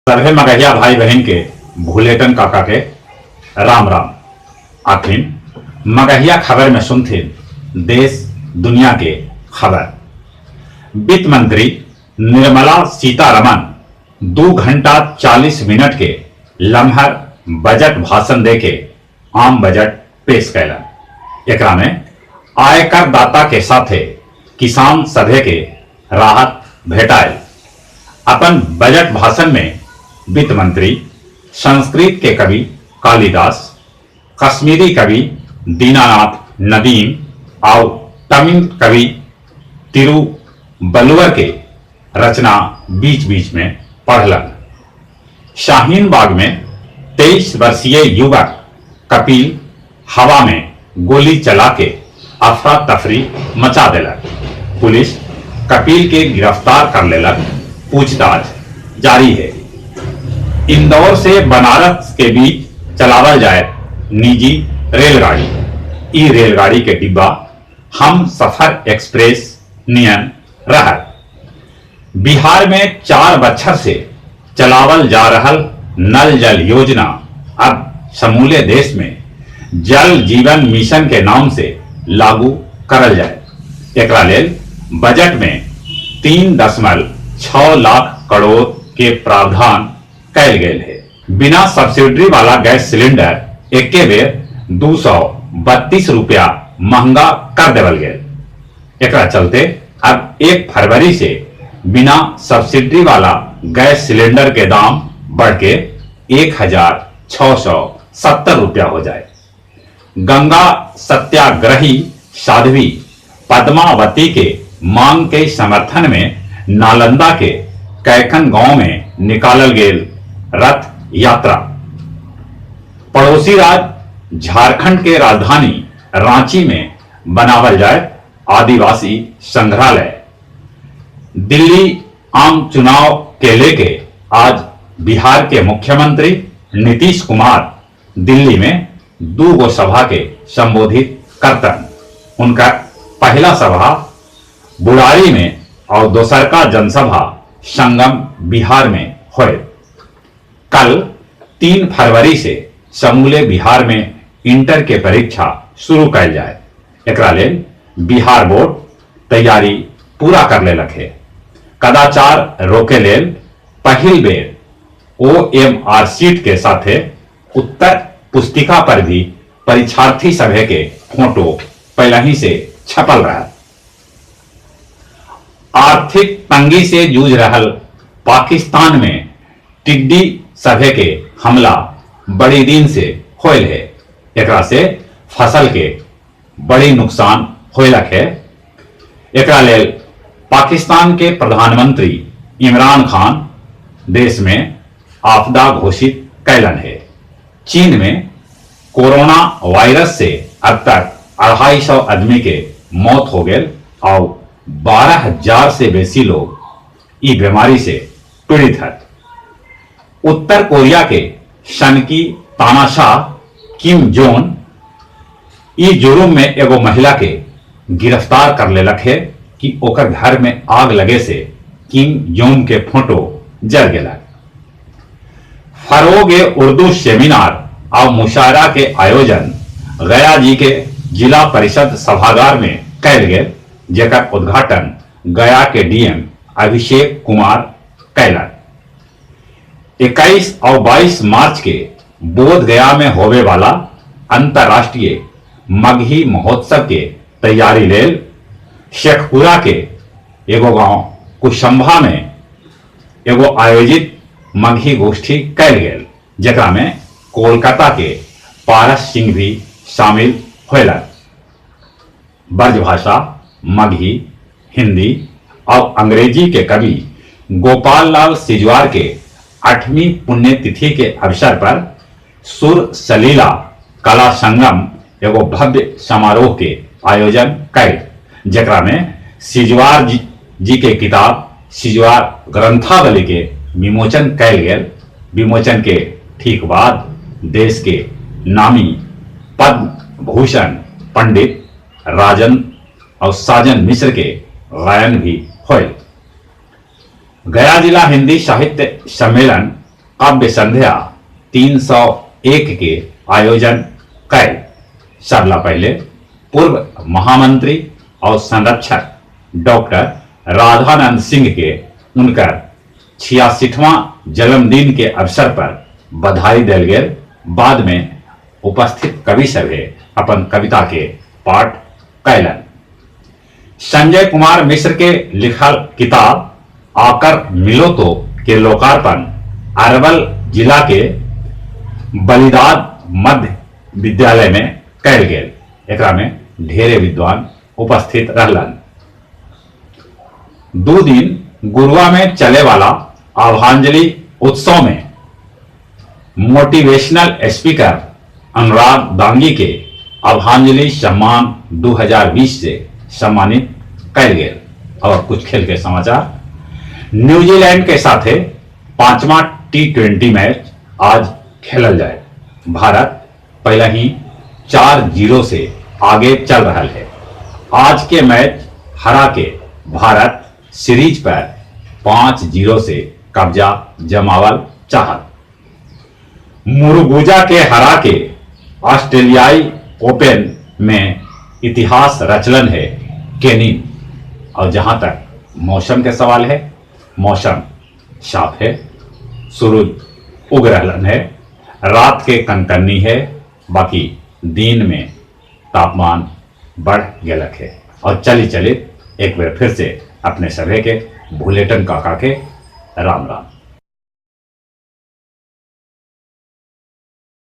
सभे मगहिया भाई बहन के भूलेटन काका के राम राम। आखिर मगहिया खबर में सुनते देश दुनिया के खबर। वित्त मंत्री निर्मला सीतारमण 2 घंटा 40 मिनट के लम्हर बजट भाषण देके आम बजट पेश कैलन। एकरा में आयकर दाता के साथे किसान सभे के राहत भेटायल। अपन बजट भाषण में वित्त मंत्री संस्कृत के कवि कालिदास, कश्मीरी कवि दीनानाथ नदीम और तमिल कवि तिरुवल्लुवर के रचना बीच बीच में पढ़लन। शाहीन बाग में 23 वर्षीय युवक कपिल हवा में गोली चला के अफरा तफरी मचा देलक। पुलिस कपिल के गिरफ्तार कर लेलक। पूछताछ जारी है। इंदौर से बनारस के बीच चलावल जाए निजी रेलगाड़ी। ई रेलगाड़ी के डिब्बा हम सफर एक्सप्रेस नियन रहल। बिहार में 4 बछर से चलावल जा रहल नल जल योजना अब समूले देश में जल जीवन मिशन के नाम से लागू करल जाए। एकरा लेल बजट में 3.6 लाख करोड़ के प्रावधान कैल गेल है। बिना सब्सिडी वाला गैस सिलेंडर एके बेर 232 रुपया महंगा कर देवल गेल। एकरा चलते अब 1 फरवरी से बिना सब्सिडी वाला गैस सिलेंडर के दाम बढ़ के 1670 रुपया हो जाए। गंगा सत्याग्रही साध्वी पद्मावती के मांग के समर्थन में नालंदा के कैखन गांव में निकालल गेल रथ यात्रा। पड़ोसी राज्य झारखंड के राजधानी रांची में बनावल जाए आदिवासी संग्रहालय। दिल्ली आम चुनाव के लेके आज बिहार के मुख्यमंत्री नीतीश कुमार दिल्ली में 2 गो सभा के संबोधित करतन। उनका पहला सभा बुराड़ी में और दोसर का जनसभा संगम बिहार में होए। कल 3 फरवरी से समूले बिहार में इंटर के परीक्षा शुरू कैल जाए। एकरा लेल बिहार बोर्ड तैयारी पूरा कर लेलक है। कदाचार रोके लेल पहिल बेर OMR सीट के साथे उत्तर पुस्तिका पर भी परीक्षार्थी सभे के फोटो पहले ही से छपल रहा। आर्थिक तंगी से जूझ रहल पाकिस्तान में टिड्डी सभे के हमला बड़ी दिन से होल है। एकरा से फसल के बड़ी नुकसान होलक है। एकरा लेल पाकिस्तान के प्रधानमंत्री इमरान खान देश में आपदा घोषित कैलन है। चीन में कोरोना वायरस से अब तक 250 आदमी के मौत हो गए और 12,000 से बेसी लोग इस बीमारी से पीड़ित हैं। उत्तर कोरिया के सनकी तानाशाह किम जोन ई जुर्म में एगो महिला के गिरफ्तार कर लेलक है कि ओकर घर में आग लगे से किम जोन के फोटो जल गया। फरोग उर्दू सेमिनार और मुशायरा के आयोजन गया जी के जिला परिषद सभागार में कैल गेल, जेकर उद्घाटन गया के डीएम अभिषेक कुमार कैलन। 21 और 22 मार्च के बोध गया में होवे वाला अंतर्राष्ट्रीय मगही महोत्सव के तैयारी लेल शेखपुरा के एगो गांव कुशंभा में एगो आयोजित मगही गोष्ठी कैल गेल, जेकरा में कोलकाता के पारस सिंह भी शामिल होलन। ब्रजभाषा, मगही, हिंदी और अंग्रेजी के कवि गोपाल लाल सिजवार के 8वीं पुण्यतिथि के अवसर पर सुर सलीला कला संगम एगो भव्य समारोह के आयोजन कैल, जेकरा में सिजवार जी के किताब सिजवार ग्रंथावली के विमोचन कैल गेल। विमोचन के ठीक बाद देश के नामी पद्म भूषण पंडित राजन और साजन मिश्र के गायन भी होए। गया जिला हिंदी साहित्य सम्मेलन काव्य संध्या 301 के आयोजन कैल। सबला पहले पूर्व महामंत्री और संरक्षक डॉक्टर राधानंद सिंह के उनकर 66वां जन्मदिन के अवसर पर बधाई देल गेल। बाद में उपस्थित कवि सभे अपन कविता के पाठ कैलन। संजय कुमार मिश्र के लिखल किताब आकर मिलो तो के लोकार्पण अरवल जिला के बलिदाद मध्य विद्यालय में कैल गेल। एकरा में ढेरे विद्वान उपस्थित रहलन। 2 दिन गुरुआ में चले वाला आभांजलि उत्सव में मोटिवेशनल स्पीकर अनुराग दांगी के आभांजलि सम्मान 2020 से सम्मानित कैल गेल। और कुछ खेल के समाचार। न्यूजीलैंड के साथे 5वां T20 मैच आज खेलल जाए। भारत पहले ही 4-0 से आगे चल रहा है। आज के मैच हरा के भारत सीरीज पर 5-0 से कब्जा जमावल चाहत। मुरुगुजा के हरा के ऑस्ट्रेलियाई ओपन में इतिहास रचलन है केनिन। और जहां तक मौसम के सवाल है, मौसम साफ है, सूरज उग रहलन है, रात के कनकनी है, बाकी दिन में तापमान बढ़ गेलक है। और चली चलित एक बार फिर से अपने सभे के बुलेटिन काका के राम राम।